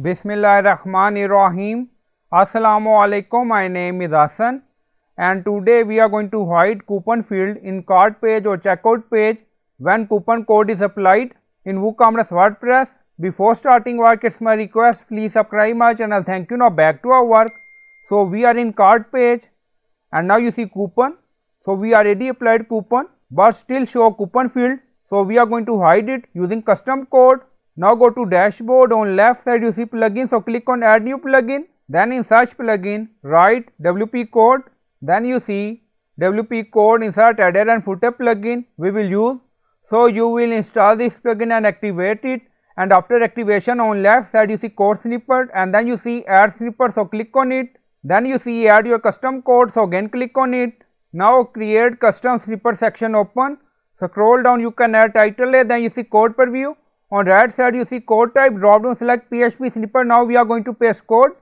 Bismillahirrahmanirrahim. Assalamu alaikum. My name is Hassan and today we are going to hide coupon field in cart page or checkout page when coupon code is applied in WooCommerce WordPress. Before starting work, it's my request, please subscribe my channel. Thank you. Now back to our work. So we are in cart page and now you see coupon. So we already applied coupon but still show coupon field. So we are going to hide it using custom code. Now go to dashboard, on left side you see plugin, so click on add new plugin, then in search plugin write WP code, then you see WP code insert header and footer plugin we will use. So you will install this plugin and activate it, and after activation on left side you see code snippet and then you see add snippet, so click on it, then you see add your custom code, so again click on it. Now create custom snippet section open, scroll down you can add title, then you see code preview. On right side you see code type, drop down select PHP snippet. Now we are going to paste code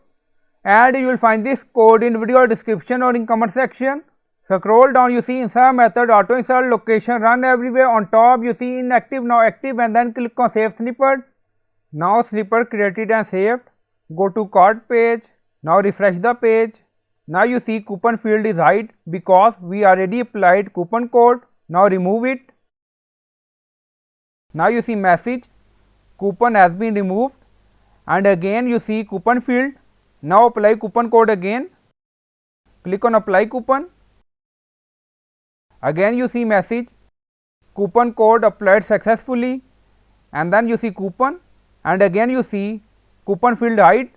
and you will find this code in video description or in comment section. Scroll down you see insert method, auto insert, location, run everywhere. On top you see inactive, now active, and then click on save snippet. Now snippet created and saved. Go to cart page, now refresh the page. Now you see coupon field is hide because we already applied coupon code. Now remove it. Now you see message coupon has been removed, and again you see coupon field. Now apply coupon code again, click on apply coupon. Again you see message coupon code applied successfully, and then you see coupon, and again you see coupon field hide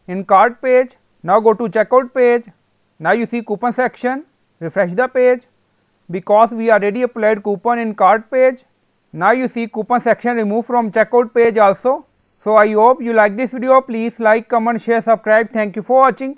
in cart page. Now go to checkout page. Now you see coupon section, refresh the page because we already applied coupon in cart page. Now you see coupon section removed from checkout page also. So I hope you like this video. Please like, comment, share, subscribe. Thank you for watching.